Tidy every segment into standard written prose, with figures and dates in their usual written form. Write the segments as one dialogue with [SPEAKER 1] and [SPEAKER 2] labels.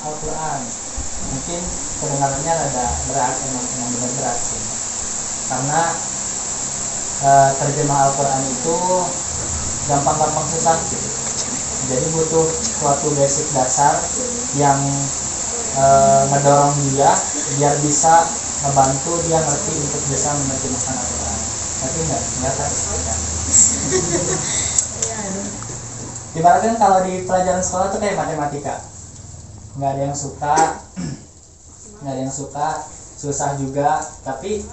[SPEAKER 1] Al-Quran. Mungkin kedengarannya ada berat, emang benar berat gitu. Karena terjemah Al-Quran itu gampang-gampang susah gitu. Jadi butuh suatu basic dasar yang ngedorong dia biar bisa ngebantu dia ngerti untuk bisa menerjemahkan Al-Quran. Tapi nggak harus kan. Ibaratnya kalau di pelajaran sekolah tuh kayak matematika, nggak ada yang suka, susah juga. Tapi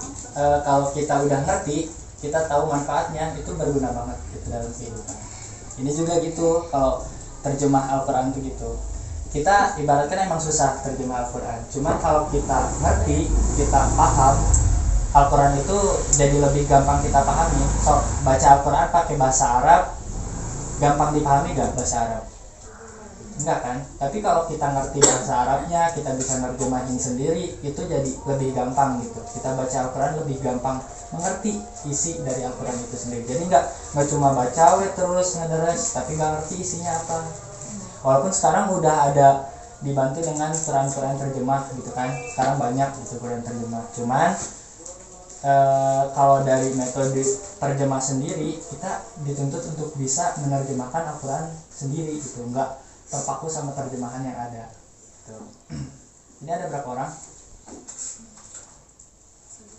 [SPEAKER 1] kalau kita udah ngerti, kita tahu manfaatnya, itu berguna banget gitu dalam kehidupan. Ini juga gitu, kalau terjemah Al-Quran tuh gitu. Kita ibaratkan emang susah terjemah Al-Quran, cuma kalau kita ngerti, kita paham, Al-Quran itu jadi lebih gampang kita pahami. So, baca Al-Quran pakai bahasa Arab, gampang dipahami gak bahasa Arab? Enggak kan? Tapi kalau kita ngerti bahasa Arabnya, kita bisa nerjemahin sendiri, itu jadi lebih gampang gitu. Kita baca Al-Quran lebih gampang mengerti isi dari Al-Quran itu sendiri. Jadi nggak cuma baca terus ngederes, tapi nggak ngerti isinya apa. Walaupun sekarang udah ada dibantu dengan Quran terjemah gitu kan, sekarang banyak gitu Quran terjemah. Cuman kalau dari metode terjemah sendiri, kita dituntut untuk bisa menerjemahkan Al-Quran sendiri gitu, nggak terpaku sama terjemahan yang ada. Gitu. Ini ada berapa orang?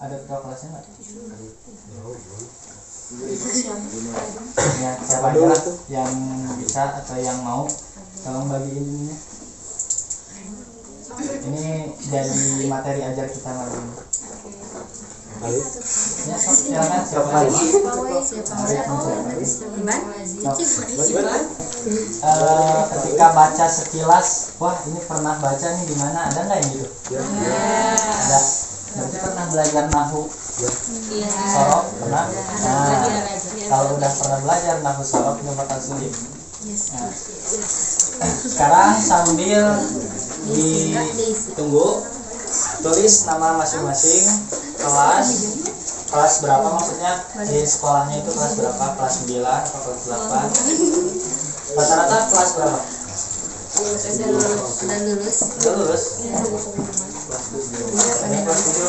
[SPEAKER 1] Ada ketua kelasnya nggak? Ya, siapa aja lah yang bisa atau yang mau, tolong bagiin ininya. Ini jadi materi ajar kita malam ini. Ya, silakan siapa aja. Ketika baca sekilas, wah ini pernah baca nih di mana, ada nggak yang gitu? Ada. Berarti pernah belajar nahu sorok, pernah? Nah, kalau udah pernah belajar nahu sorok itu bakal sulit. Nah, sekarang sambil ditunggu, tulis nama masing-masing, kelas berapa, maksudnya di sekolahnya itu kelas berapa, kelas 9 atau kelas 8, rata-rata kelas berapa? Udah lulus? Ini kelas 7.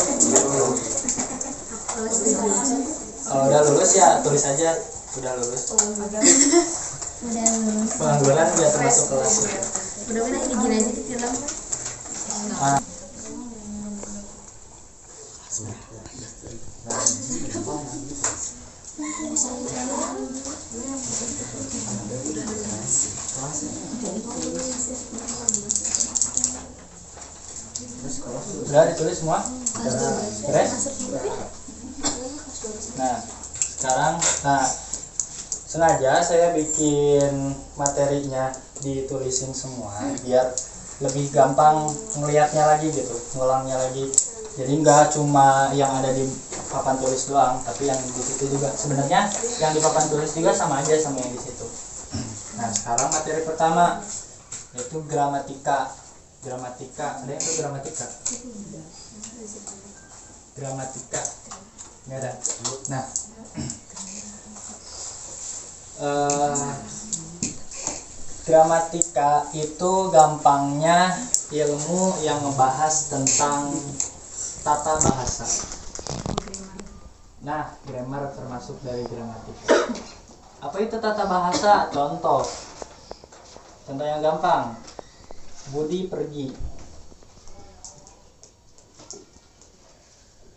[SPEAKER 1] Kalau udah lulus ya tulis aja udah lulus. Pengangguran udah termasuk kelas.
[SPEAKER 2] Mudah-mudahan ini gini aja di film.
[SPEAKER 1] Udah ditulis semua? Beres? Nah, sekarang sengaja saya bikin materinya ditulisin semua biar lebih gampang ngelihatnya lagi gitu, ngulangnya lagi. Jadi nggak cuma yang ada di papan tulis doang, tapi yang di situ juga. Sebenarnya yang di papan tulis juga sama aja sama yang di situ. Nah, sekarang materi pertama yaitu gramatika. Ada yang tuh gramatika? Gramatika nggak ada. Nah, gramatika itu gampangnya ilmu yang membahas tentang tata bahasa. Nah, grammar termasuk dari gramatika. Apa itu tata bahasa? Contoh yang gampang, Budi pergi.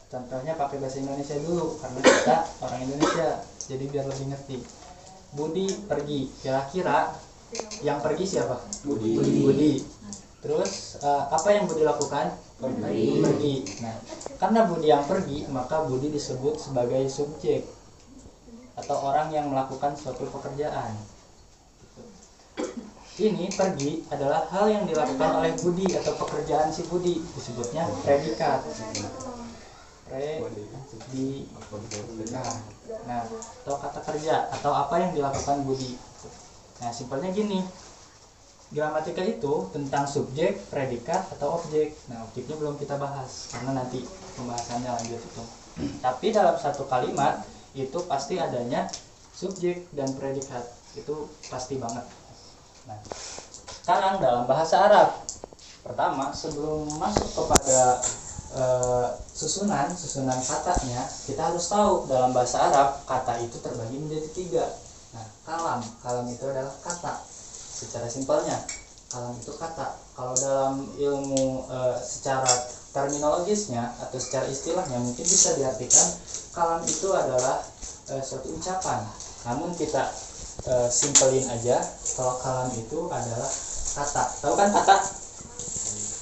[SPEAKER 1] Contohnya pakai bahasa Indonesia dulu karena kita orang Indonesia, jadi biar lebih ngerti. Budi pergi, kira-kira yang pergi siapa? Budi. Terus apa yang Budi lakukan? Pergi. Nah, karena Budi yang pergi, maka Budi disebut sebagai subjek atau orang yang melakukan suatu pekerjaan. Ini pergi adalah hal yang dilakukan oleh Budi atau pekerjaan si Budi, disebutnya predikat. Nah, atau kata kerja atau apa yang dilakukan Budi. Nah, simpelnya gini. Gramatika itu tentang subjek, predikat atau objek. Nah, objeknya belum kita bahas karena nanti pembahasannya lanjut itu. Tapi dalam satu kalimat itu pasti adanya subjek dan predikat. Itu pasti banget. Nah, sekarang dalam bahasa Arab, Pertama, sebelum masuk kepada susunan katanya, kita harus tahu dalam bahasa Arab kata itu terbagi menjadi 3. Nah, kalam itu adalah kata. Secara simpelnya, kalam itu kata. Kalau dalam ilmu secara terminologisnya atau secara istilahnya mungkin bisa diartikan kalam itu adalah suatu ucapan. Namun kita simpelin aja kalau kalam itu adalah kata. Tahu kan kata?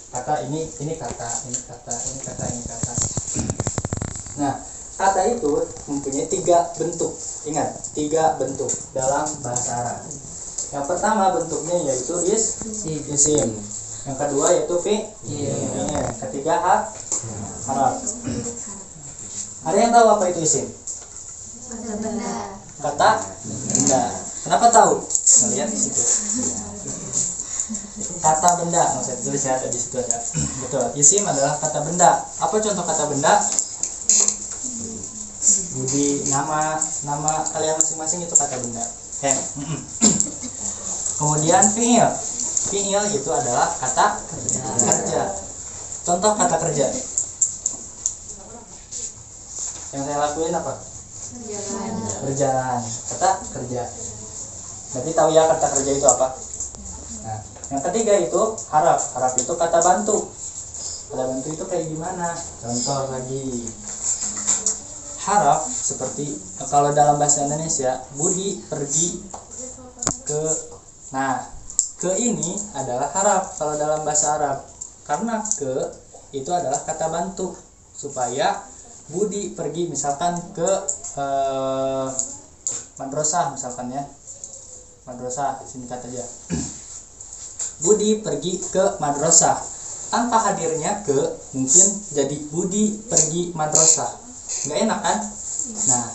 [SPEAKER 1] Kata ini kata, ini kata, ini kata, ini kata. Nah, kata itu mempunyai 3 bentuk. Ingat, 3 bentuk dalam bahasa Arab. Yang pertama bentuknya yaitu isim. Yang kedua yaitu fi'il. Yang ketiga haraf. Ada yang tahu apa itu isim? Kata benda. Kenapa tahu? Melihat di situ. Kata benda, maksudnya tulis ya, di situ ada. Betul. Isim adalah kata benda. Apa contoh kata benda? Budi, nama kalian masing-masing itu kata benda. Kemudian fi'il. Fi'il itu adalah kata kerja. Contoh kata kerja. Yang saya lakuin apa? Berjalan. Kata kerja. Berarti tahu ya kata kerja itu apa? Nah, yang ketiga itu haraf. Haraf itu kata bantu. Kata bantu itu kayak gimana? Contoh lagi. Haraf seperti kalau dalam bahasa Indonesia, Budi pergi ke. Nah, ke ini adalah haraf kalau dalam bahasa Arab. Karena ke itu adalah kata bantu supaya Budi pergi misalkan ke madrasah misalkan ya. Madrasah singkat aja. Budi pergi ke madrasah. Tanpa hadirnya ke mungkin jadi Budi pergi madrasah. Nggak enak kan? Nah,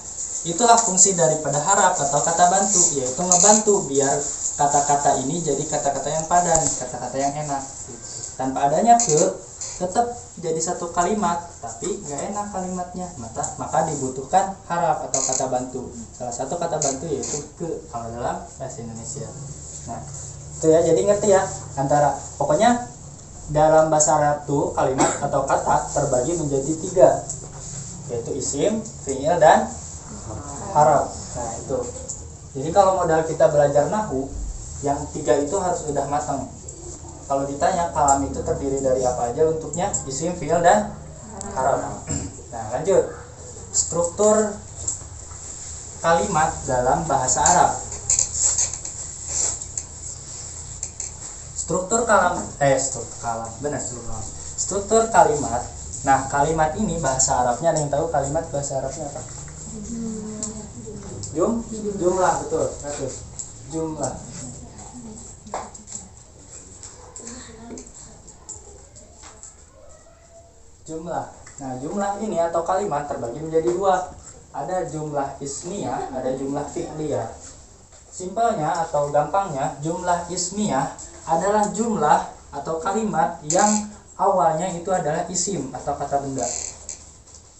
[SPEAKER 1] itulah fungsi daripada haraf atau kata bantu, yaitu ngebantu biar kata-kata ini jadi kata-kata yang padan, kata-kata yang enak. Tanpa adanya ke tetap jadi satu kalimat, tapi nggak enak kalimatnya. Maka dibutuhkan haraf atau kata bantu. Salah satu kata bantu yaitu ke kalau dalam bahasa Indonesia. Nah, itu ya, jadi ngerti ya antara pokoknya dalam bahasa Arab tuh kalimat atau kata terbagi menjadi 3, yaitu isim, fi'il, dan haraf. Nah itu. Jadi kalau modal kita belajar nahwu, yang 3 itu harus sudah matang. Kalau ditanya kalam itu terdiri dari apa aja bentuknya? Isim, fi'il, dan haraf. Nah lanjut. Struktur kalimat dalam bahasa Arab. Struktur kalimat. Nah, kalimat ini bahasa Arabnya ada yang tahu kalimat bahasa Arabnya apa? Jumlah, betul. Jumlah. Jumlah. Nah, jumlah ini atau kalimat terbagi menjadi 2. Ada jumlah ismiyah, ada jumlah fi'liyah. Simpelnya atau gampangnya, jumlah ismiyah adalah jumlah atau kalimat yang awalnya itu adalah isim atau kata benda.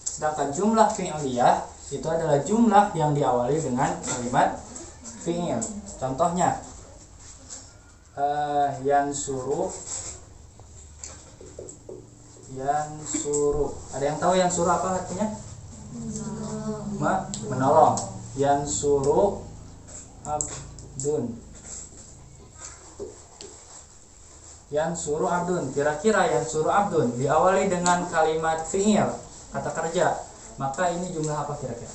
[SPEAKER 1] Sedangkan jumlah fi'liyah itu adalah jumlah yang diawali dengan kalimat fi'il. Contohnya yansuru. Ada yang tahu yansuru apa artinya? Menolong. Yansuru abdun. Yansuru abdun. Kira-kira yansuru abdun diawali dengan kalimat fi'il, kata kerja. Maka ini jumlah apa kira-kira?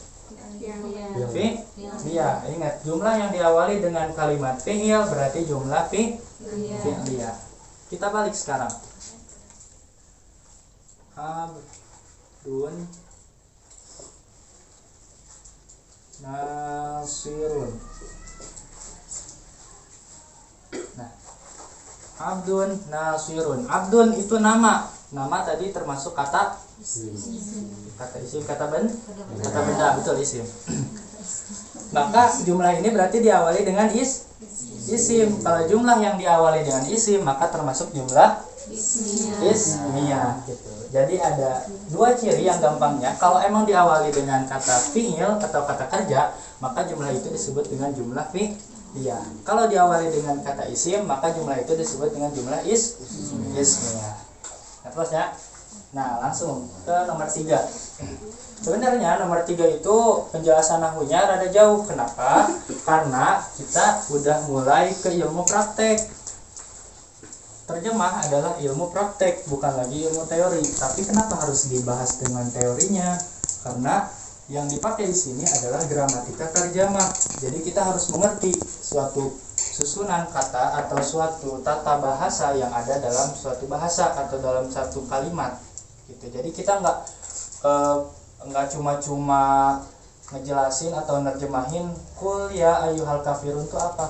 [SPEAKER 1] Fi'liyah. Ingat, jumlah yang diawali dengan kalimat fi'il berarti jumlah fi'liyah. Kita balik sekarang. Abdun nasirun. Nah, abdun nasirun. Abdun itu nama. Nama tadi termasuk kata isim, kata benda, betul, isim. Maka jumlah ini berarti diawali dengan isim. Kalau jumlah yang diawali dengan isim maka termasuk jumlah ismiyah gitu. Jadi ada 2 ciri yang gampangnya. Kalau emang diawali dengan kata fi'il atau kata kerja, maka jumlah itu disebut dengan jumlah fi'liyah. Kalau diawali dengan kata isim, maka jumlah itu disebut dengan jumlah ismiyah. Bismillah. Nah, terus ya. Nah, langsung ke nomor 3. Sebenarnya nomor 3 itu penjelasan nahunya rada jauh. Kenapa? Karena kita udah mulai ke ilmu praktek. Terjemah adalah ilmu praktek, bukan lagi ilmu teori. Tapi kenapa harus dibahas dengan teorinya? Karena yang dipakai di sini adalah gramatika terjemah. Jadi kita harus mengerti suatu susunan kata atau suatu tata bahasa yang ada dalam suatu bahasa atau dalam satu kalimat. Gitu. Jadi kita nggak cuma-cuma ngejelasin atau nerjemahin kul ya ayyuhal kafirun itu apa.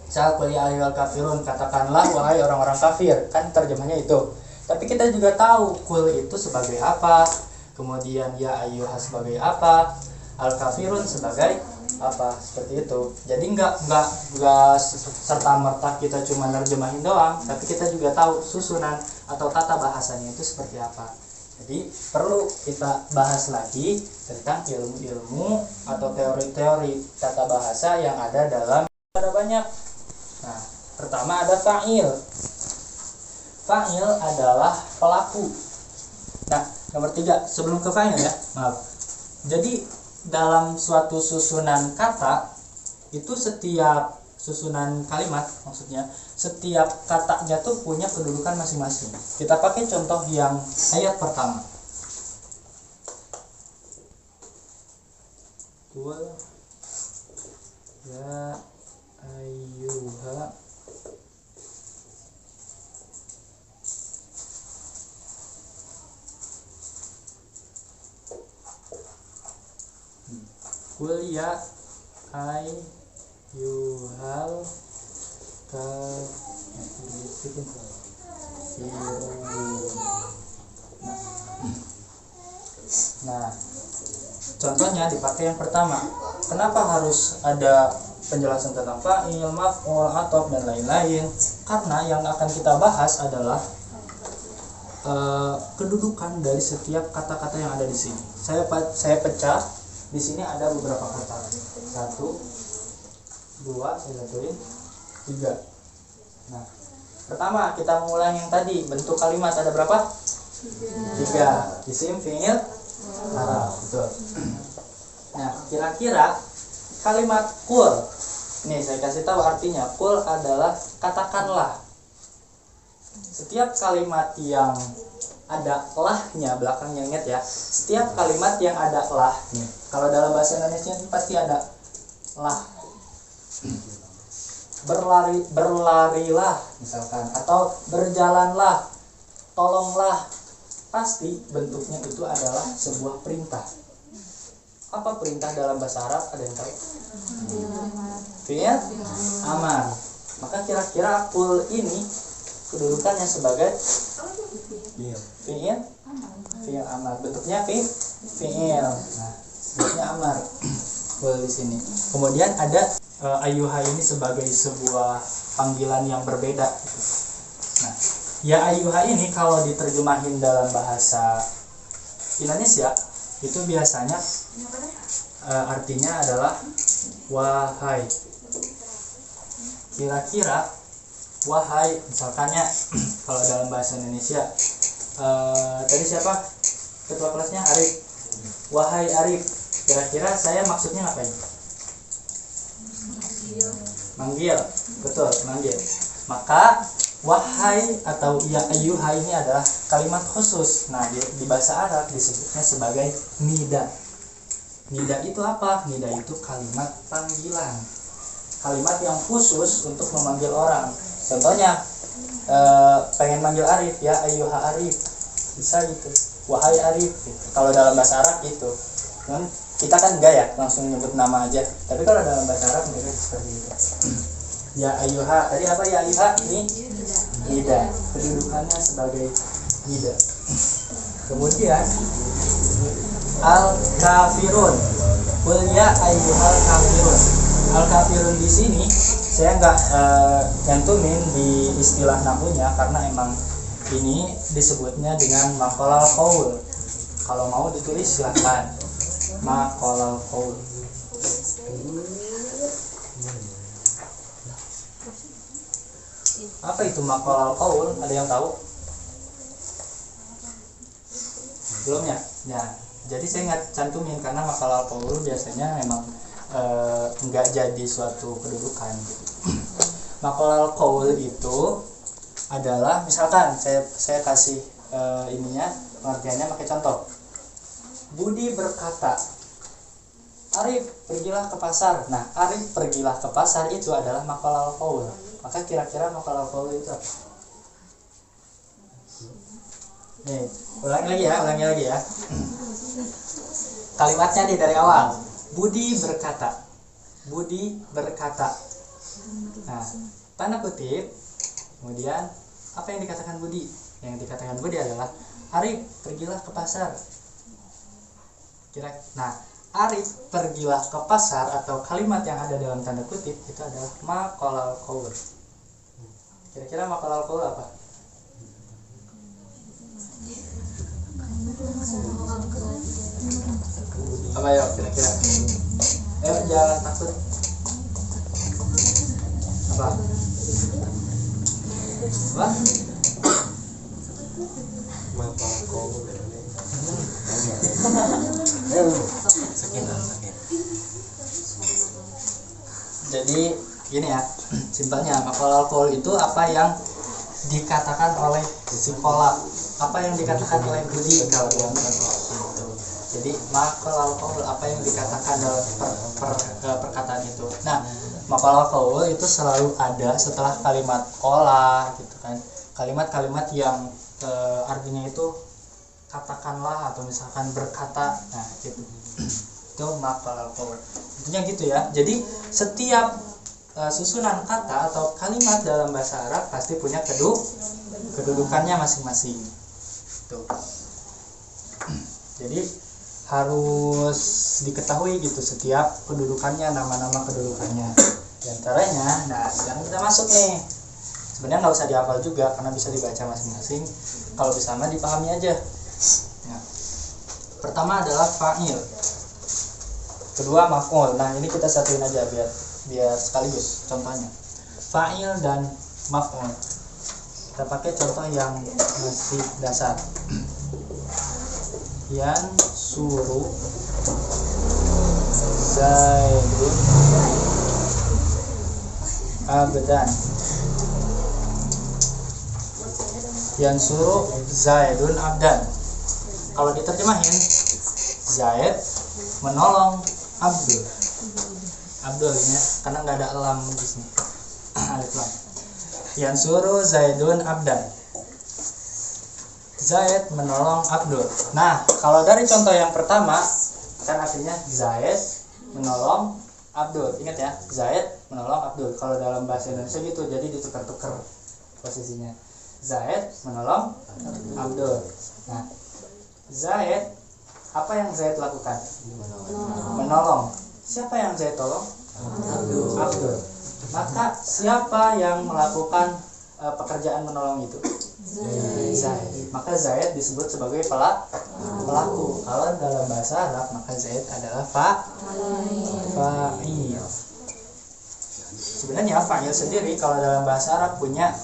[SPEAKER 1] Misal kul ya ayyuhal kafirun, katakanlah wahai orang-orang kafir, kan terjemahnya itu. Tapi kita juga tahu kul itu sebagai apa, kemudian ya ayyuha sebagai apa, al kafirun sebagai apa, seperti itu. Jadi nggak serta merta kita cuma nerjemahin doang, tapi kita juga tahu susunan atau tata bahasanya itu seperti apa. Jadi perlu kita bahas lagi tentang ilmu-ilmu atau teori-teori tata bahasa yang ada dalam, ada banyak. Nah, pertama ada fa'il. Fa'il adalah pelaku. Nah, nomor 3 sebelum ke fa'il ya, maaf. Jadi dalam suatu susunan kata itu setiap susunan kalimat, maksudnya setiap katanya tuh punya kedudukan masing-masing. Kita pakai contoh yang ayat pertama. Kul ya ayyuha kul ya ayyuhal kafirun. Nah, contohnya dipakai yang pertama. Kenapa harus ada penjelasan tentang fa'il, maf'ul, ataf dan lain-lain? Karena yang akan kita bahas adalah kedudukan dari setiap kata-kata yang ada di sini. Saya pecah. Di sini ada beberapa kata. 1, 2, saya jatuhin 3. Nah, pertama kita mulai yang tadi, bentuk kalimat ada berapa? 3. Isim, fi'il, haraf. Betul. Nah, kira-kira kalimat kul, nih saya kasih tahu artinya. Kul adalah katakanlah. Setiap kalimat yang ada lahnya belakangnya, ingat ya, setiap kalimat yang ada lahnya, kalau dalam bahasa Indonesia pasti ada lah. Berlarilah misalkan, atau berjalanlah, tolonglah, pasti bentuknya itu adalah sebuah perintah. Apa perintah dalam bahasa Arab, ada yang tahu? Fi'il amar. Maka kira-kira kul ini kedudukannya sebagai fi'il amar, bentuknya fi'il. Nah, bentuknya amar kul di sini. Kemudian ada ayyuha ini sebagai sebuah panggilan yang berbeda. Nah, ya ayyuha ini kalau diterjemahin dalam bahasa Indonesia itu biasanya artinya adalah wahai. Kira-kira wahai, misalkannya kalau dalam bahasa Indonesia tadi siapa ketua kelasnya? Arif. Wahai Arif, kira-kira saya maksudnya ngapain? Manggil. Betul, manggil. Maka wahai atau ya ayyuha ini adalah kalimat khusus. Nah, di bahasa Arab disebutnya sebagai nida. Nida itu apa? Nida itu kalimat panggilan, kalimat yang khusus untuk memanggil orang. Contohnya pengen manggil Arif, ya ayyuha Arif, bisa gitu, wahai Arif gitu. Kalau dalam bahasa Arab gitu. Kita kan enggak ya langsung nyebut nama aja, tapi kalau dalam bahasa Arab mereka seperti itu. Ya ayyuha, tadi apa ya ayyuha? Ini nida, kedudukannya sebagai nida. Kemudian al kafirun, qul ya ayyuhal kafirun. Al kafirun di sini saya nggak nyantumin di istilah nahunya karena emang ini disebutnya dengan maqalal qaul. Kalau mau ditulis silahkan, maqalal qaul. Apa itu maqalal qaul? Ada yang tahu? Belum ya? Ya. Jadi saya nggak cantumin karena maqalal qaul biasanya memang nggak jadi suatu kedudukan. Maqalal qaul itu adalah misalkan saya kasih ininya pengertiannya pakai contoh. Budi berkata, Arif pergilah ke pasar. Nah, Arif pergilah ke pasar itu adalah maqalal qaul. Maka kira-kira maqalal qaul itu apa? Nih, ulangi lagi ya. Kalimatnya nih dari awal. Budi berkata. Budi berkata. Nah, tanda kutip. Kemudian apa yang dikatakan Budi? Yang dikatakan Budi adalah Arif pergilah ke pasar. Nah, Arif pergilah ke pasar atau kalimat yang ada dalam tanda kutip itu adalah maqalal qaul. Kira-kira maqalal qaul apa? Apa ya kira-kira? Jangan takut. Apa? Apa?
[SPEAKER 3] Maqalal qaul. Sakit.
[SPEAKER 1] Jadi gini ya, simpelnya maqalal qaul itu apa yang dikatakan oleh si kolak, apa yang dikatakan oleh Budi kalau dalam itu. Jadi maqalal qaul apa yang dikatakan dalam perkataan itu. Nah, maqalal qaul itu selalu ada setelah kalimat qola gitu kan. Kalimat-kalimat yang artinya itu katakanlah atau misalkan berkata. Nah, gitu. Itu maqalal qaul. Intinya gitu ya. Jadi setiap susunan kata atau kalimat dalam bahasa Arab pasti punya kedudukannya masing-masing. Tuh. Jadi harus diketahui gitu setiap kedudukannya, nama-nama kedudukannya. Di antaranya, nah sekarang kita masuk nih. Sebenarnya nggak usah dihafal juga karena bisa dibaca masing-masing. Kalau bisa mah dipahami aja. Nah, pertama adalah fa'il. Kedua maf'ul. Nah, ini kita satuin aja biar sekaligus contohnya. Fa'il dan maf'ul. Kita pakai contoh yang masih dasar. Yang suruh Zaidun abdan. Yang suruh Zaidun abdan. Kalau diterjemahin, Zaid menolong Abdul. Abdul ini karena nggak ada lam di sini. Alif lam. Yang suruh Zaidun abdan. Zaid menolong Abdul. Nah, kalau dari contoh yang pertama kan artinya Zaid menolong Abdul. Ingat ya, Zaid menolong Abdul. Kalau dalam bahasa Indonesia gitu, jadi ditukar-tukar posisinya. Zaid menolong Abdul. Nah, Zaid, apa yang Zaid lakukan? Menolong. Siapa yang Zaid tolong? Abdul. Maka siapa yang melakukan pekerjaan menolong itu? Zaid. Maka Zaid disebut sebagai pelaku. Kalau dalam bahasa Arab maka Zaid adalah fa'il. Sebenarnya fa'il sendiri kalau dalam bahasa Arab punya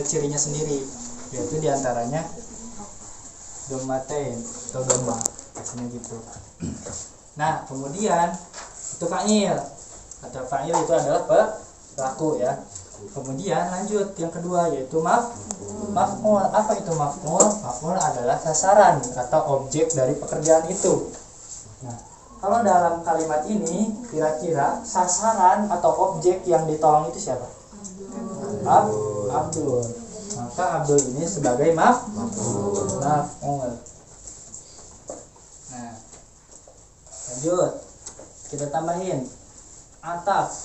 [SPEAKER 1] cirinya sendiri, yaitu diantaranya domatain atau doma, biasanya gitu. Nah, kemudian itu fa'il. Kata fa'il itu adalah pelaku ya. Kemudian lanjut yang kedua yaitu maf'ul. Apa itu maf'ul? Maf'ul adalah sasaran atau objek dari pekerjaan itu. Nah, kalau dalam kalimat ini kira-kira sasaran atau objek yang ditolong itu siapa? Abdul. Maka Abdul ini sebagai maf'ul. Nah, lanjut kita tambahin ataf.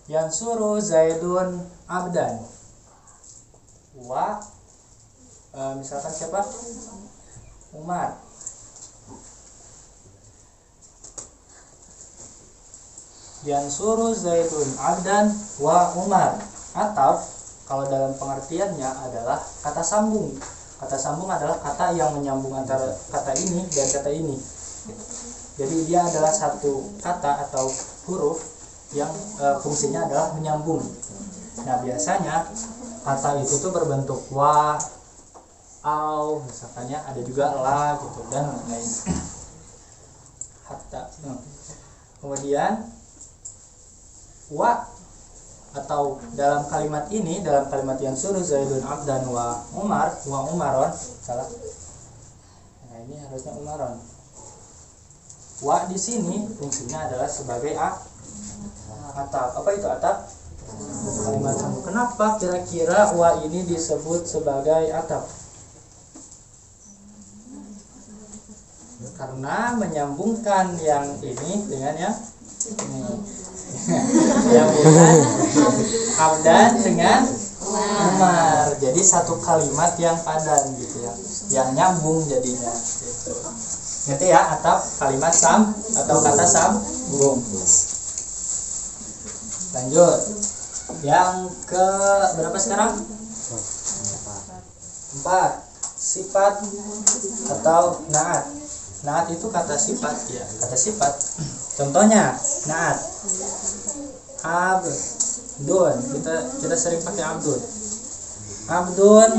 [SPEAKER 1] Yang suruh Zaidun abdan. Misalkan siapa? Umar. Yang suruh Zaidun abdan wa Umar. Ataf kalau dalam pengertiannya adalah kata sambung. Kata sambung adalah kata yang menyambung antara kata ini dan kata ini. Jadi dia adalah satu kata atau huruf yang fungsinya adalah menyambung. Nah biasanya kata itu tuh berbentuk wa, au, misalkannya ada juga la gitu dan lain-lain. Hatta. Kemudian wa atau dalam kalimat ini, dalam kalimat yang suruh Zaidun abdan wa umaron, salah. Nah ini harusnya umaron. Wa di sini fungsinya adalah sebagai atap. Apa itu atap? Kalimat sambung. Kenapa kira-kira wa ini disebut sebagai atap? Karena menyambungkan yang ini dengan yang ini. Menyambungkan abdan dengan umar. Jadi satu kalimat yang padan gitu ya, yang nyambung jadinya gitu. Ngerti ya, atap kalimat sam atau kata sambung. Lanjut. Yang ke berapa sekarang? 4. Sifat atau naat. Naat itu kata sifat ya, kata sifat. Contohnya naat. Abdun. Kita sering pakai abdun. Abdun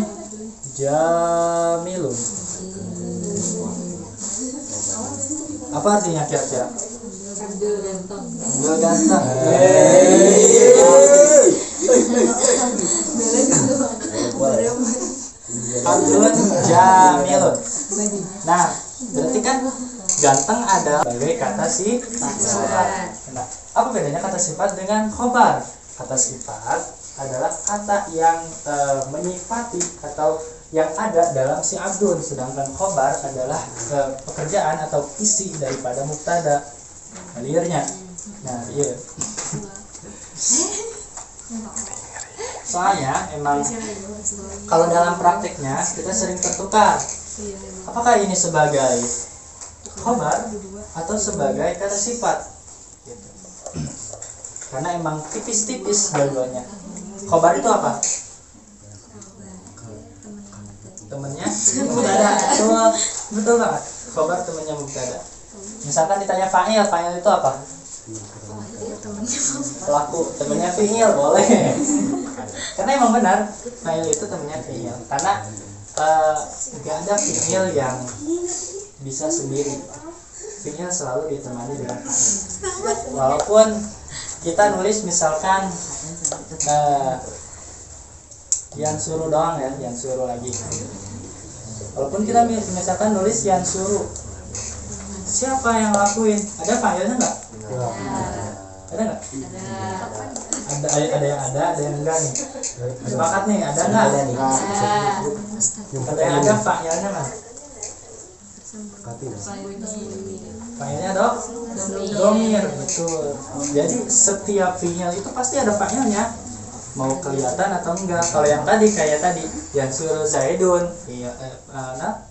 [SPEAKER 1] jamilun. Apa artinya kira-kira?
[SPEAKER 2] Abdul ganteng.
[SPEAKER 1] Abdul ganteng. Abdul jamilun. Nah, berarti kan ganteng ada sebagai kata sifat. Nah, apa bedanya kata sifat dengan khobar? Kata sifat adalah kata yang menyifati atau yang ada dalam si abdun, sedangkan khobar adalah pekerjaan atau isi daripada mubtada, alirnya. Nah, iya. Soalnya emang kalau dalam prakteknya kita sering tertukar. Apakah ini sebagai khobar atau sebagai kata sifat? Gitu. Karena emang tipis-tipis dua-duanya. Khobar itu apa? Temennya mubtada. Betul banget. Khobar temennya mubtada. Misalkan ditanya fa'il itu apa? Pelaku, temennya fi'il, boleh. Karena emang benar fa'il itu temennya fi'il. Karena nggak ada fi'il yang bisa sendiri. Fi'il selalu ditemani dengan fa'il. Walaupun kita nulis misalkan yang suruh doang ya, yang suruh lagi. Walaupun kita misalkan nulis yang suruh, siapa yang lakuin? Ada fa'ilnya nggak? Ada nggak? Ada yang ada yang enggak nih. Sepakat nih, ada nggak? Ada yang ada fa'ilnya nggak? Fa'ilnya dok? Domir, betul. Jadi setiap fi'il itu pasti ada fa'ilnya, mau kelihatan atau enggak. Kalau yang tadi kayak tadi yang suruh Zaidun,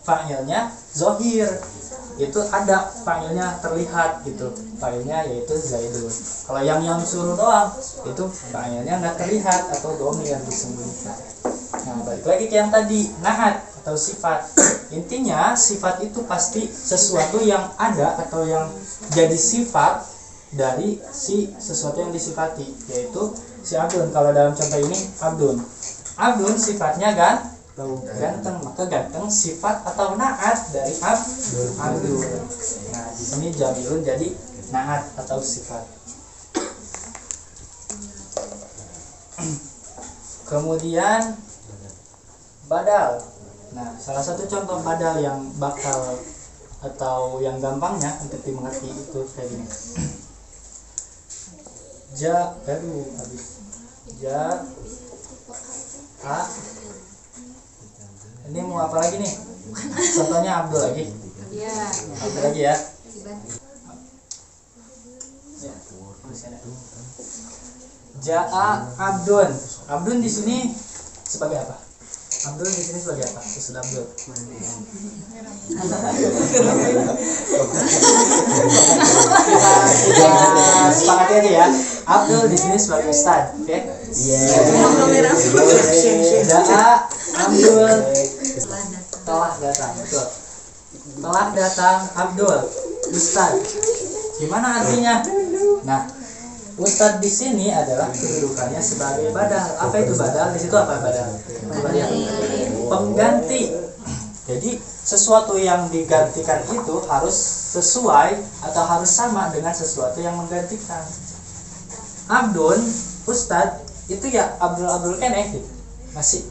[SPEAKER 1] fa'ilnya zohir, itu ada fa'ilnya terlihat gitu, fa'ilnya yaitu Zaidun. Kalau yang suruh doang itu fa'ilnya nggak terlihat atau domir disembunyikan. Nah balik lagi ke yang tadi naat atau sifat. Intinya sifat itu pasti sesuatu yang ada atau yang jadi sifat dari si sesuatu yang disifati, yaitu si abdun. Kalau dalam contoh ini abdun sifatnya ganteng, maka ganteng sifat atau naat dari abdun. Nah di sini jamilun jadi naat atau sifat. Kemudian badal. Nah salah satu contoh badal yang bakal atau yang gampangnya untuk dimengerti itu kayak gini. Ini mau apa lagi nih? Contohnya Abdul lagi.
[SPEAKER 2] Iya.
[SPEAKER 1] Abdul lagi ya. Ja'a Abdun. Abdun di sini sebagai apa? Abdul di sini sebagai apa? Ustaz Abdul. Kita sepakati aja ya. Abdul di sini sebagai Ustaz, oke? Iya. Ja'a Abdul telah datang, betul. Telah datang Abdul, Ustaz. Gimana artinya? Nah, Ustadz di sini adalah kedudukannya sebagai badal. Apa itu badal? Di situ apa badal? Pengganti. Jadi sesuatu yang digantikan itu harus sesuai atau harus sama dengan sesuatu yang menggantikan. Abdul, Ustadz itu ya Abdul keneh gitu.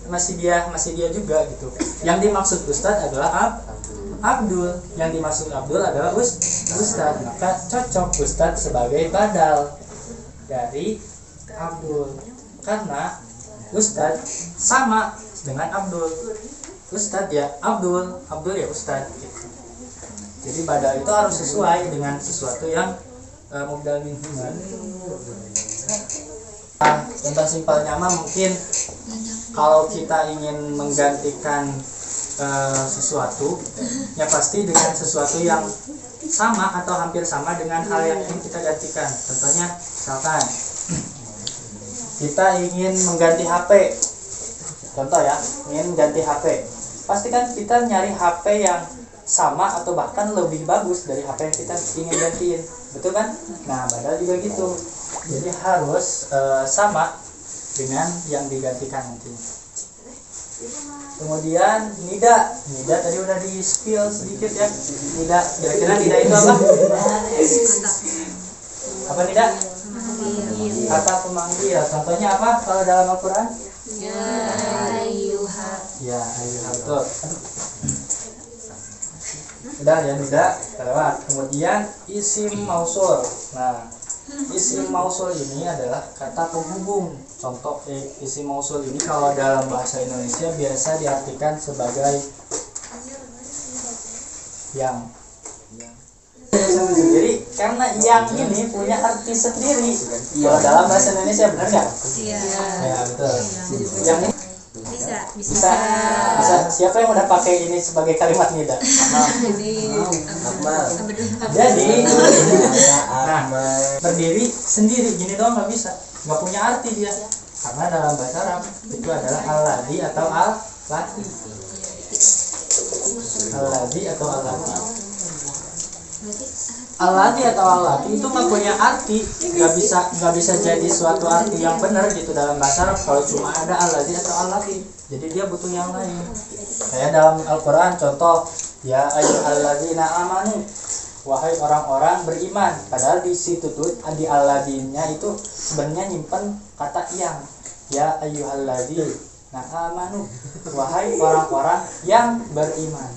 [SPEAKER 1] Masih dia juga gitu. Yang dimaksud Ustadz adalah Abdul, yang dimaksud Abdul adalah Ustadz. Maka cocok Ustadz sebagai badal dari Abdul karena Ustadz sama dengan Abdul. Ustadz ya Abdul ya Ustadz gitu. Jadi badal itu harus sesuai dengan sesuatu yang mubdal minhu. Contoh simpelnya mah mungkin kalau kita ingin menggantikan sesuatu ya pasti dengan sesuatu yang sama atau hampir sama dengan hal yang ingin kita gantikan. Contohnya misalkan kita ingin mengganti HP, contoh ya, ingin ganti HP, pasti kan kita nyari HP yang sama atau bahkan lebih bagus dari HP yang kita ingin gantiin, betul kan? Nah badal juga gitu, jadi harus sama dengan yang digantikan nanti. Kemudian nida tadi udah di spill sedikit ya. Nida, kira-kira nida itu apa? Apa nida? Kata pemanggil. Contohnya apa kalau dalam Al-Quran?
[SPEAKER 2] Ya ayyuha.
[SPEAKER 1] Ya ayyuha, betul. Udah ya nida terlewat. Kemudian isim mausul. Nah, isim mausul ini adalah kata penghubung. Contoh isim mausul ini kalau dalam bahasa Indonesia biasa diartikan sebagai yang. Jadi karena yang ini punya arti sendiri. Kalau dalam bahasa Indonesia benar nggak?
[SPEAKER 2] Iya.
[SPEAKER 1] Ya betul. Yang ini
[SPEAKER 2] Bisa.
[SPEAKER 1] Siapa yang udah pakai ini sebagai kalimat nida?
[SPEAKER 3] Amal.
[SPEAKER 1] Jadi, berdiri sendiri gini doang nggak bisa, nggak punya arti dia. Karena dalam bahasa Arab itu adalah al-ladzi atau al-lati. Al-ladzi atau al-lati. Al-ladzi atau al-lati itu nggak punya arti, nggak bisa jadi suatu arti yang benar gitu dalam bahasa Arab kalau cuma ada al-ladzi atau al-lati. Jadi dia butuh yang lain. Kayak dalam Al-Quran contoh, ya ayyuhalladzina amanu, wahai orang-orang beriman. Padahal di situ tuh di al-ladzina itu sebenarnya nyimpen kata yang. Ya ayyuhalladzina amanu, wahai orang-orang yang beriman.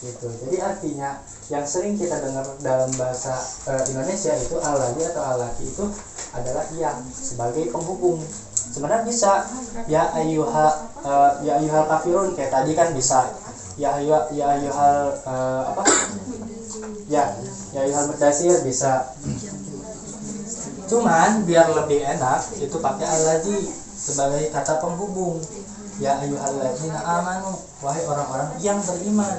[SPEAKER 1] Gitu. Jadi artinya yang sering kita dengar dalam bahasa Indonesia itu al-ladzi atau al-lati itu adalah yang sebagai penghubung. Sebenarnya bisa ya ayyuhal kafirun, kayak tadi kan bisa ya ayyuhal apa? Ya ayyuhal mudatsir bisa. Cuman biar lebih enak itu pakai al-ladzi sebagai kata penghubung. Ya ayyuhalladzina amanu, wahai orang-orang yang beriman.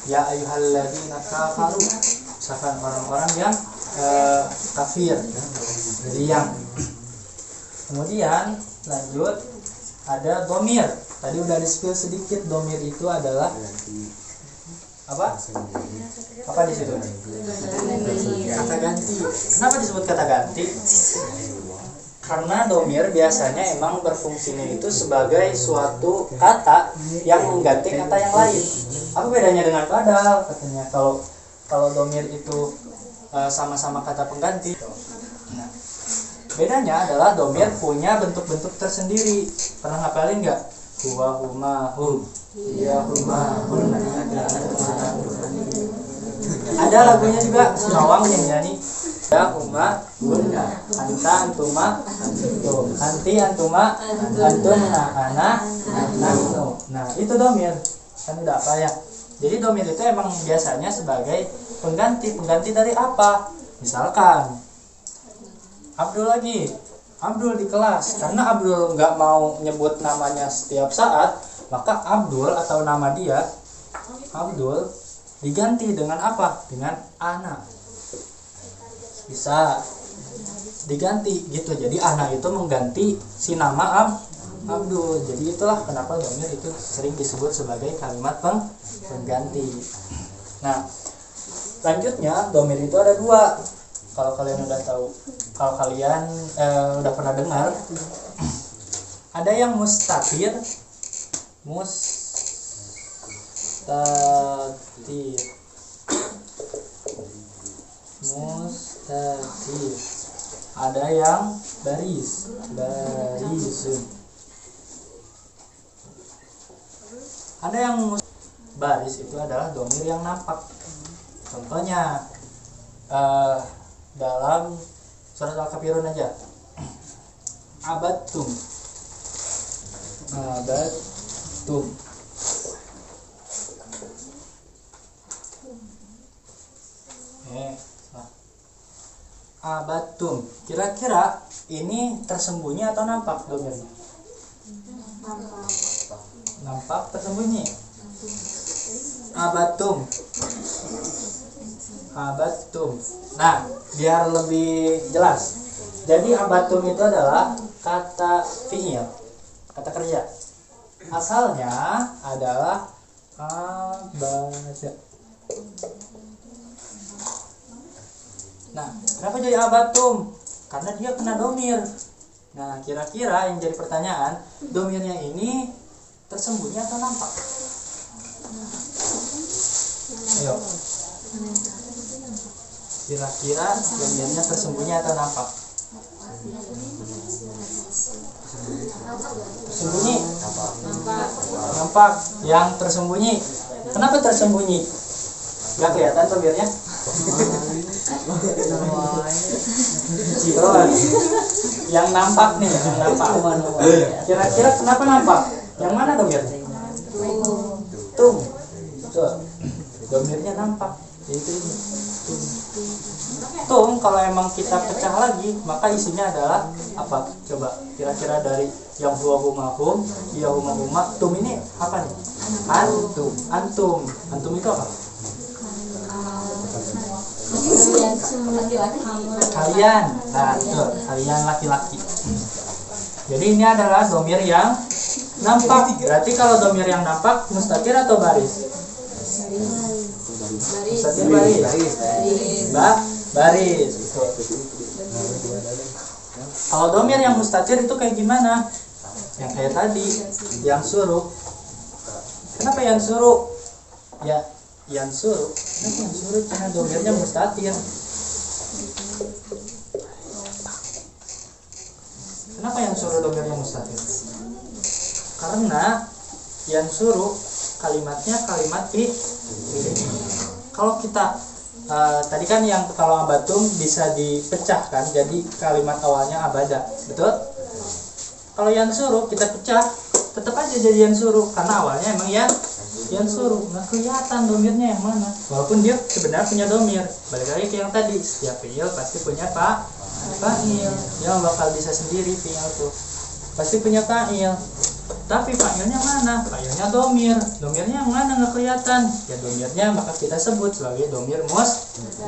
[SPEAKER 1] Ya ayyuhalladzina kafaru, misalkan orang-orang yang kafir. Jadi yang. Kemudian lanjut ada domir. Tadi udah di-spill sedikit, domir itu adalah apa? Apa di situ? Kata ganti. Kenapa disebut kata ganti? Karena domir biasanya emang berfungsinya itu sebagai suatu kata yang mengganti kata yang lain. Apa bedanya dengan badal? Katanya kalau domir itu sama-sama kata pengganti. Nah, bedanya adalah domir punya bentuk-bentuk tersendiri. Pernah ngapalin nggak? Huwa, huma, hum. Ya, huma, hum. Ada lagunya juga, Nawang yang nyanyi. Ya, huma, hum. Anta, antuma, antum. Anti, antuma, antum, ana, nahnu. Nah, itu domir. Kan udah apa ya? Jadi domir itu emang biasanya sebagai pengganti. Pengganti dari apa? Misalkan Abdul lagi, Abdul di kelas. Karena Abdul nggak mau nyebut namanya setiap saat, maka Abdul atau nama dia Abdul diganti dengan apa? Dengan ana. Bisa diganti gitu. Jadi ana itu mengganti si nama Abdul. Jadi itulah kenapa domir itu sering disebut sebagai kalimat pengganti. Nah, lanjutnya domir itu ada dua. Kalau kalian udah tahu, kalau kalian udah pernah dengar, ada yang mustatir, mustatir. Ada yang barisun. Ada yang baris, itu adalah dhamir yang nampak. Contohnya dalam surat Al-Kafirun aja. Abattum. Abattum. Kira-kira ini tersembunyi atau nampak dhamirnya? Nampak tersembunyi. Abattum. Nah, biar lebih jelas. Jadi abattum itu adalah kata fi'il, kata kerja. Asalnya adalah abada. Nah, kenapa jadi abattum? Karena dia kena dhamir. Nah, kira-kira yang jadi pertanyaan, dhamirnya ini tersembunyi atau nampak? Ayo. Kira-kira dhamirnya tersembunyi atau nampak? Tersembunyi. Nampak. Yang tersembunyi. Kenapa tersembunyi? Gak kelihatan dhamirnya? Yang nampak nih, yang nampak. Kira-kira kenapa nampak? Yang mana dhamirnya? Tum. Dhamirnya nampak. Yaitu ini. Tum, kalau emang kita pecah lagi, maka isinya adalah apa? Coba kira-kira dari yang huwa humahum, ya humahuma, tum ini apa nih? Antum itu apa? Kalian. Nah, itu kalian laki-laki. Jadi ini adalah dhamir yang nampak. Berarti kalau dhamir yang nampak mustatir atau baris? Mustatir baris. Gitu. Kalau dhamir yang mustatir itu kayak gimana? Yang kayak tadi, yang suruh. Kenapa yang suruh? Ya, yang suruh. Kenapa yang suruh? Karena dhamirnya mustatir. Kenapa yang suruh dhamirnya mustatir? Karena yang suruh kalimatnya kalimat fi'il. Kalau kita tadi kan yang kalau abatum bisa dipecahkan jadi kalimat awalnya abada, betul? Kalau yang suruh kita pecah tetap aja jadi yang suruh karena awalnya emang yang suruh, nggak kelihatan dhamirnya yang mana. Walaupun dia sebenarnya punya dhamir. Balik lagi ke yang tadi, setiap fi'il pasti punya fa'il. Dia bakal bisa sendiri fi'il tuh. Pasti punya fa'il. Tapi fa'ilnya mana? Fa'ilnya dhamir. Dhamirnya yang mana nggak kelihatan. Ya dhamirnya maka kita sebut sebagai dhamir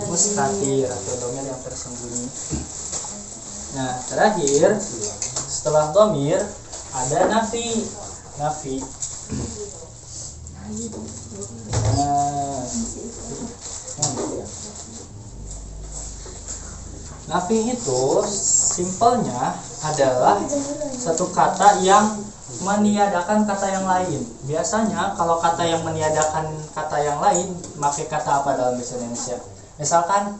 [SPEAKER 1] mustatir atau dhamir yang tersembunyi. Nah, terakhir setelah dhamir ada nafi. Nafi itu simpelnya adalah satu kata yang meniadakan kata yang lain. Biasanya kalau kata yang meniadakan kata yang lain pakai kata apa dalam bahasa Indonesia? Misalkan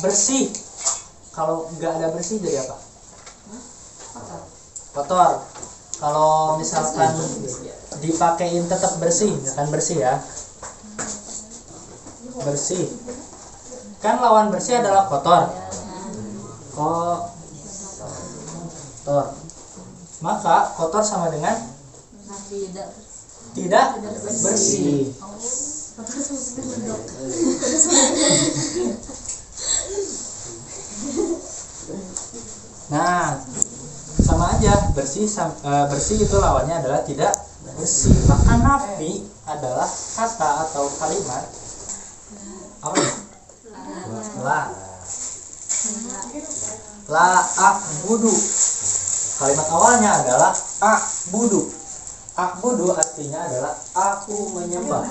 [SPEAKER 1] bersih. Kalau nggak ada bersih jadi apa? Kotor. Kalau misalkan dipakein tetap bersih, misalkan bersih ya. Bersih. Kan lawan bersih adalah kotor. Kotor. Maka kotor sama dengan tidak bersih. Nah, sama aja, bersih itu lawannya adalah tidak bersih. Maka nafi adalah kata atau kalimat apa? La a'budu. Kalimat awalnya adalah a'budu. A'budu artinya adalah aku menyembah.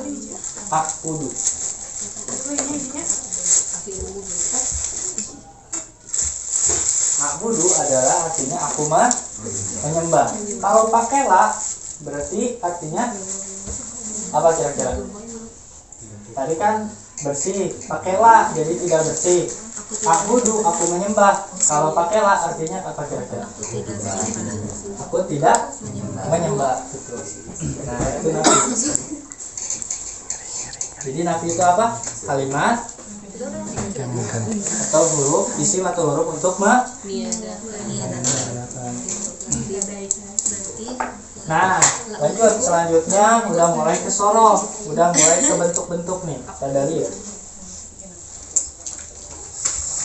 [SPEAKER 1] A'budu. a'budu adalah artinya aku menyembah. Kalau pakai la berarti artinya apa kira-kira? Tadi kan bersih, pakai la jadi tidak bersih. A'budu aku menyembah. Kalau pakai la artinya apa kira-kira? Aku tidak menyembah. Gitu. Nah itu nafi. Jadi nafi itu apa? Kalimat atau huruf, isim atau huruf untuk Nah, lanjut selanjutnya udah mulai ke sorof, udah mulai ke bentuk-bentuk nih. Kita lihat.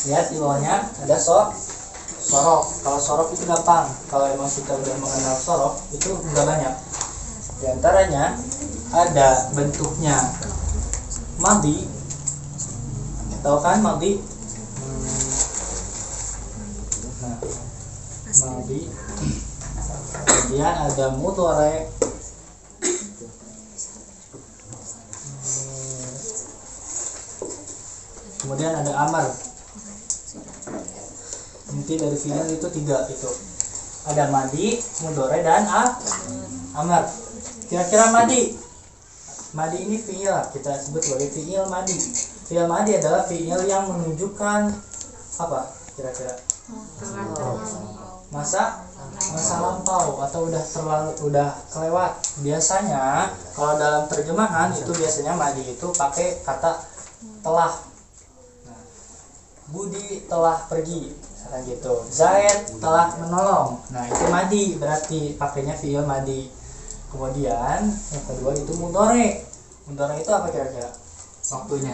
[SPEAKER 1] Lihat di bawahnya ada sorof. Kalau sorof itu gampang. Kalau emang kita udah mengenal sorof itu enggak banyak. Di antaranya ada bentuknya madhi. Tahu kan madhi? Nah, madhi. Kemudian ada mudhari. Kemudian ada amar. Inti dari fi'il itu 3 itu. Ada madhi, mudhari dan amar. Kira-kira madhi. Madhi ini fi'il, kita sebut sebagai fi'il madhi. Fi'il madhi adalah fi'il yang menunjukkan apa? Kira-kira masa lampau atau udah kelewat. Biasanya kalau dalam terjemahan itu biasanya madhi itu pakai kata telah. Nah, Budi telah pergi, misalkan gitu. Zaid telah menolong. Nah itu madhi, berarti pakainya fi'il madhi. Kemudian yang kedua itu mudhari. Mudhari itu apa kira-kira? Waktunya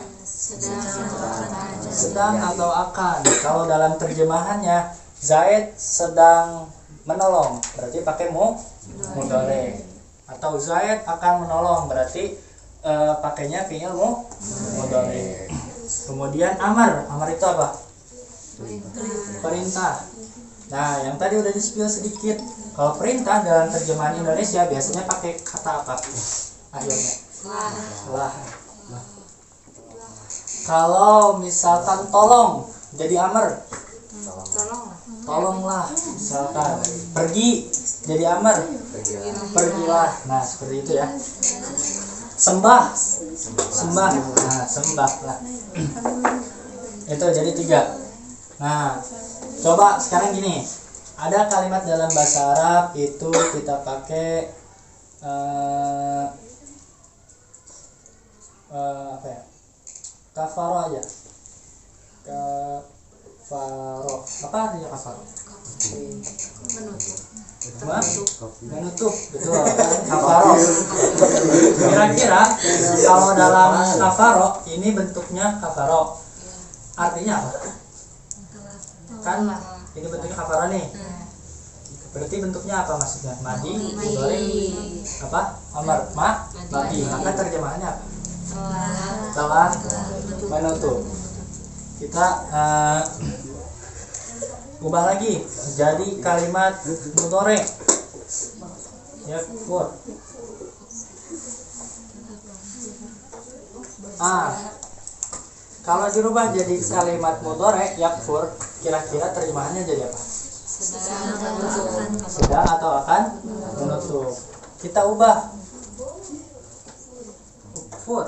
[SPEAKER 1] sedang atau akan. Kalau dalam terjemahannya Zaid sedang menolong, berarti pakai mudhari. Atau Zaid akan menolong, berarti pakainya fi'il mudhari. Kemudian amar itu apa? Perintah. Nah, yang tadi udah di-spill sedikit. Kalau perintah dalam terjemahan Indonesia biasanya pakai kata apa? Akhirnya. Lah. Kalau misalkan tolong jadi amar. Tolonglah. Misalkan pergi jadi amar. Pergilah. Nah, seperti itu ya. Sembah. Nah, sembah lah. Itu jadi 3. Nah, coba sekarang gini. Ada kalimat dalam bahasa Arab itu kita pakai apa ya? Kafaro aja. Kafaro. Apa artinya kafaro? Menutup. Betul. Kafaro. Kira-kira kalau dalam kafaro ini bentuknya kafaro. Artinya apa? Kan ini bentuknya kafaro nih. Berarti bentuknya apa maksudnya? Madhi, mudhari, apa? Amar, madhi. Maka terjemahannya apa? Telah menutup. Kita ubah lagi jadi kalimat mudhari. Yakfur. Kalau dirubah jadi kalimat mudhari yakfur, kira-kira terjemahannya jadi apa? Sedang atau akan menutup. Kita ubah ukfur.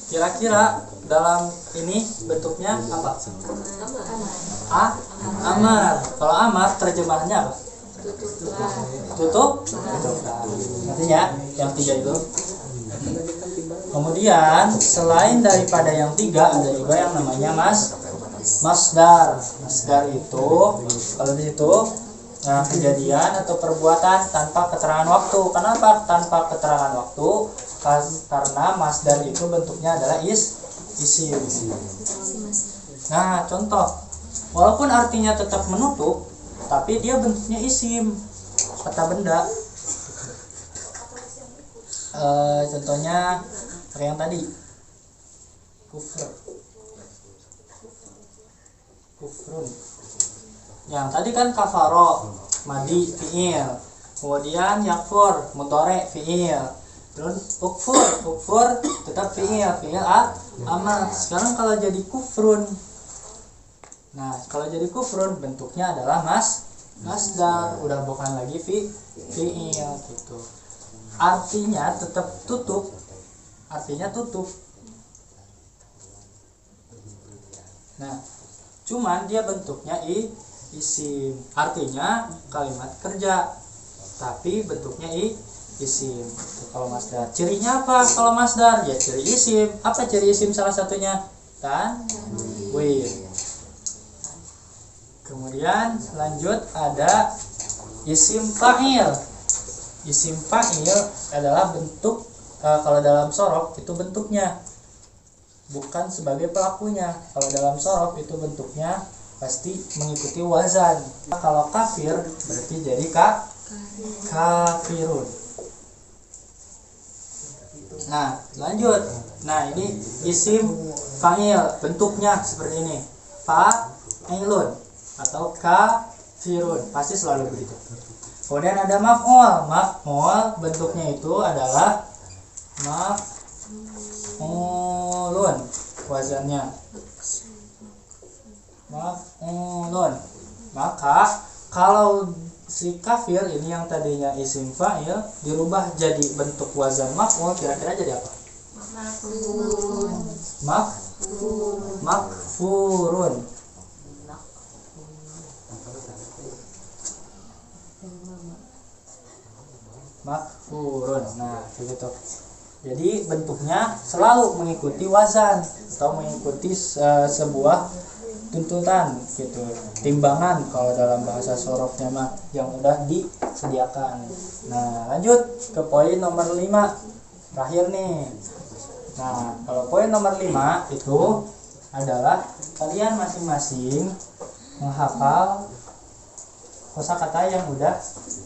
[SPEAKER 1] Kira-kira dalam ini bentuknya apa? Amar. Kalau amar terjemahannya apa? Tutup. Artinya yang 3 itu. Kemudian selain daripada yang 3 ada juga yang namanya masdar. Masdar itu kalau di situ kejadian atau perbuatan tanpa keterangan waktu. Kenapa tanpa keterangan waktu? Karena masdar itu bentuknya adalah isim. Nah, contoh, walaupun artinya tetap menutup, tapi dia bentuknya isim, kata benda. Contohnya kayak yang tadi, kufrun. Yang tadi kan kafaro, madhi fi'il, kemudian yakfur, mudhari fi'il, terus ukfur tetap fi'il amar. Sekarang kalau jadi kufrun Nah, kalau jadi kufrun bentuknya adalah masdar, udah bukan lagi fi'il gitu. Artinya tetap tutup. Artinya tutup. Nah, cuman dia bentuknya isim. Artinya kalimat kerja. Tapi bentuknya isim. Kalau masdar. Cirinya apa kalau masdar? Ya ciri isim. Apa ciri isim salah satunya? Tanwin. Kemudian lanjut ada isim fa'il. Isim fa'il adalah bentuk kalau dalam sorof itu bentuknya bukan sebagai pelakunya. Kalau dalam sorof itu bentuknya pasti mengikuti wazan. Kalau kafir berarti jadi kafirun. Nah, lanjut. Nah, ini isim fa'il bentuknya seperti ini. Fa'ilun atau kafirun, pasti selalu begitu. Kemudian ada maf'ul. Maf'ul bentuknya itu adalah maf'ulun, wazannya maf'ulun. Maka kalau si kafir ini yang tadinya isim fa'il dirubah jadi bentuk wazan maf'ul, kira-kira jadi apa? Makfurun. Makfurun. Nah, begitu. Jadi bentuknya selalu mengikuti wazan atau mengikuti sebuah tuntutan gitu. Timbangan kalau dalam bahasa sorofnya mah yang udah disediakan. Nah, lanjut ke poin nomor 5. Terakhir nih. Nah, kalau poin nomor 5 itu adalah kalian masing-masing menghafal kosakata yang udah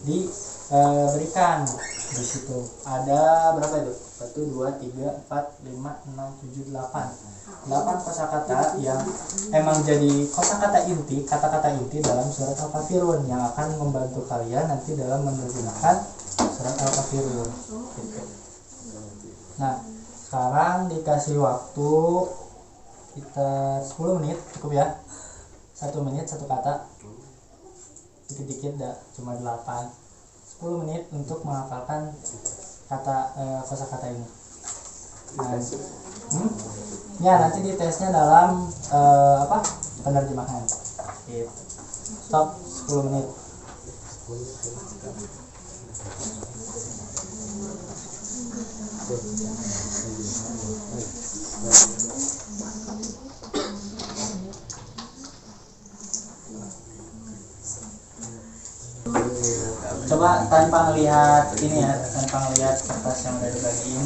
[SPEAKER 1] diberikan di situ. Ada berapa itu? 1, 2, 3, 4, 5, 6, 7, 8. 8 kosakata yang emang jadi kosakata inti, kata-kata inti dalam surat Al-Kafirun yang akan membantu kalian nanti dalam menerjemahkan surat Al-Kafirun. Gitu. Nah, sekarang dikasih waktu kita 10 menit cukup ya. 1 menit 1 kata. Dikit-dikit dah, cuma 8. 10 menit untuk menghafalkan kata kosakata ini. Nah, ya nanti ditesnya dalam penerjemahan. Stop 10 menit. Coba tanpa ngelihat ini ya, tanpa ngelihat kertas yang udah dibagiin.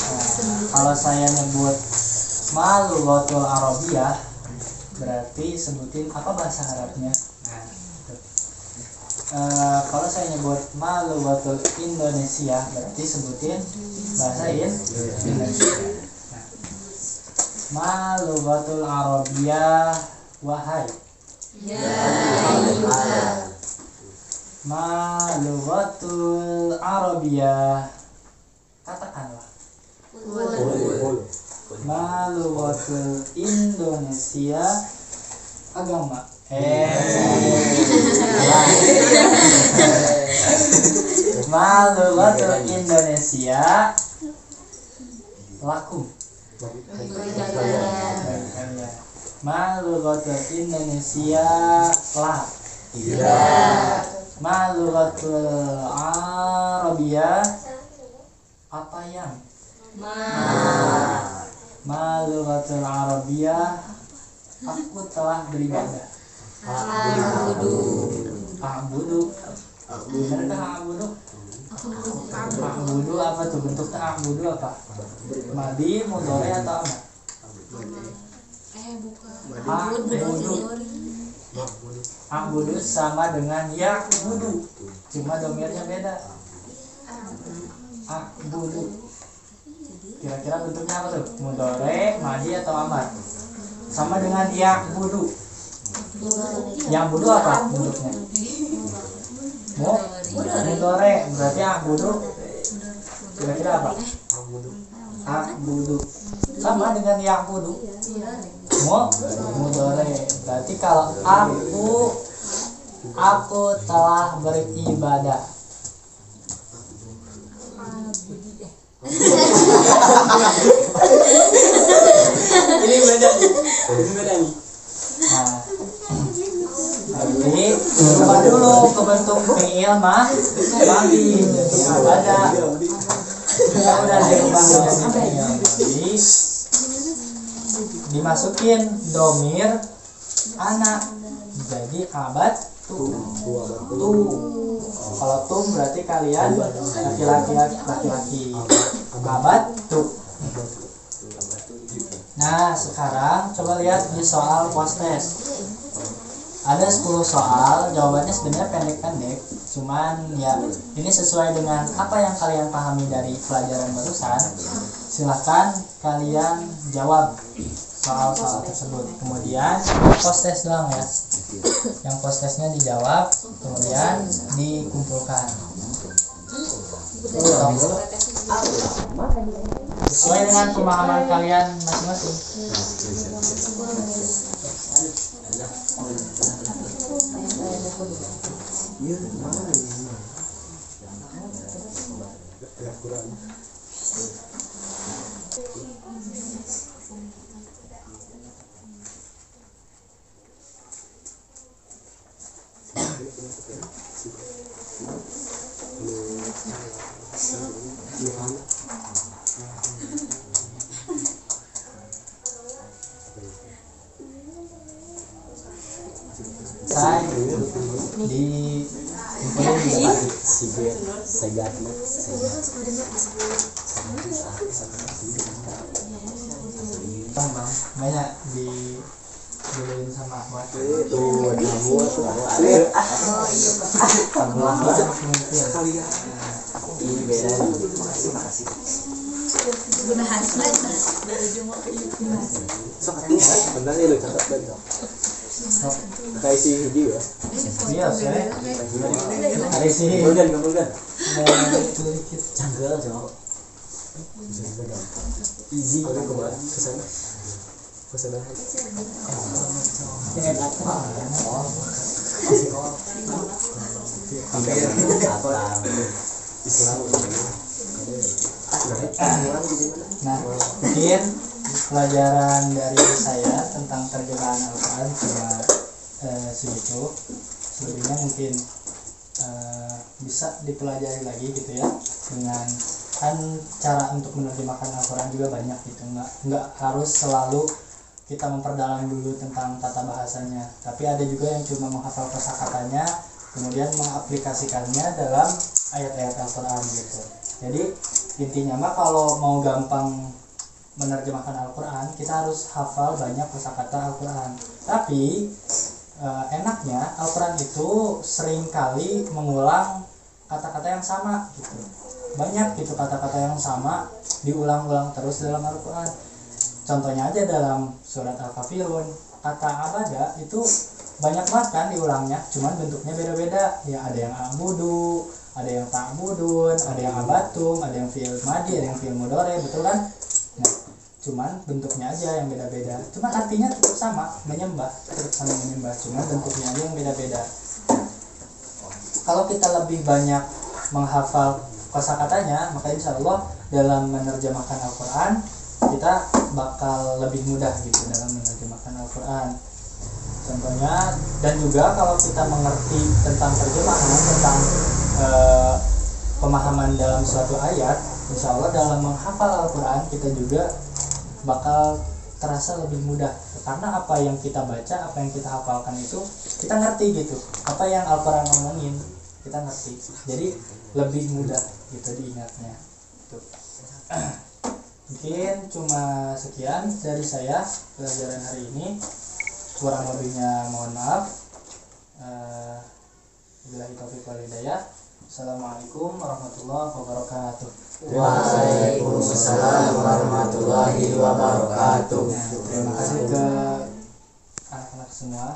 [SPEAKER 1] Nah, kalau saya nyebut malughatul arabiyah berarti sebutin apa bahasa Arabnya. Kalau saya nyebut malughatul Indonesia berarti sebutin bahasa Indonesia. Malughatul arabiyah wahai. Malughatul arabiyah katakanlah. Malughatul Indonesia agama. Malughatul Indonesia lakum. Malughatul Indonesia la. Malughatul arabiyah apa yang? Malughatul arabiyah aku telah beribadah. A'budu. Benar a'budu? A'budu apa tuh bentuknya? A'budu apa? Madi, mudhari atau apa? A'budu sama dengan ya'budu, cuma domirnya beda. A'budu kira-kira bentuknya apa tuh? Mudhari, madi atau amar? Sama dengan ya'budu. Ya'budu apa bentuknya? Mudhari, berarti a'budu kira-kira apa? A'budu sama dengan ya'budu. mudore. Berarti kalau aku telah beribadah.
[SPEAKER 4] Ini beda nih.
[SPEAKER 1] Nah, jadi coba dulu ke bentuk fi'il mah madi jadi abada. Ya udah dirubah menjadi fi'il madi. Dimasukin domir anak jadi abad tuh. Kalau tum berarti kalian laki-laki. Abad tuh. Nah sekarang coba lihat di soal post test. Ada 10 soal, jawabannya sebenarnya pendek-pendek. Cuman ya ini sesuai dengan apa yang kalian pahami dari pelajaran barusan. Silahkan kalian jawab soal-soal tersebut. Kemudian post test doang ya. Yang post testnya dijawab, kemudian dikumpulkan. Sesuai dengan pemahaman kalian masing-masing. Saya di kumpulin juga Pak. Bang, banyak dibeliin sama Ahmad.
[SPEAKER 3] Kayak si hiji ya.
[SPEAKER 1] Iya, saya. Hari sih.
[SPEAKER 3] Kemudian
[SPEAKER 4] Canggel coba.
[SPEAKER 3] easy kemana kesana kesana.
[SPEAKER 1] Nah, mungkin pelajaran dari saya tentang terjemahan Al-Quran cuma segitu. Selebihnya mungkin bisa dipelajari lagi gitu ya, dengan kan cara untuk menerjemahkan Al-Quran juga banyak gitu, nggak harus selalu kita memperdalam dulu tentang tata bahasanya, tapi ada juga yang cuma menghafal kosakatanya kemudian mengaplikasikannya dalam ayat-ayat Al-Quran gitu. Jadi intinya mah kalau mau gampang menerjemahkan Al-Quran kita harus hafal banyak kosakata Al-Quran. Tapi enaknya Al-Quran itu seringkali mengulang kata-kata yang sama gitu. Banyak gitu kata-kata yang sama diulang-ulang terus dalam Al-Quran. Contohnya aja dalam surat Al-Kafirun, kata abada itu banyak banget kan diulangnya, cuman bentuknya beda-beda. Ya ada yang abudu, ada yang ta'budun, ada yang abatum, ada yang fi'il madi, ada yang fi'il mudhari, betul kan? Nah, cuman bentuknya aja yang beda-beda. Cuman artinya tetap sama, menyembah, tetap sama menyembah, cuman bentuknya aja yang beda-beda. Kalau kita lebih banyak menghafal kosakatanya, maka insya Allah dalam menerjemahkan Al-Quran kita bakal lebih mudah gitu dalam menerjemahkan Al-Quran. Contohnya, dan juga kalau kita mengerti tentang terjemahan, tentang pemahaman dalam suatu ayat, insya Allah dalam menghafal Al-Quran kita juga bakal terasa lebih mudah, karena apa yang kita baca, apa yang kita hafalkan itu kita ngerti gitu, apa yang Al-Quran ngomongin kita ngerti, jadi lebih mudah gitu diingatnya tuh. Mungkin cuma sekian dari saya pelajaran hari ini, kurang lebihnya mohon maaf. Wabillahi taufiq wal hidayah. Assalamualaikum warahmatullahi wabarakatuh.
[SPEAKER 4] Waalaikumsalam warahmatullahi wabarakatuh.
[SPEAKER 1] Terima kasih ke anak-anak semua.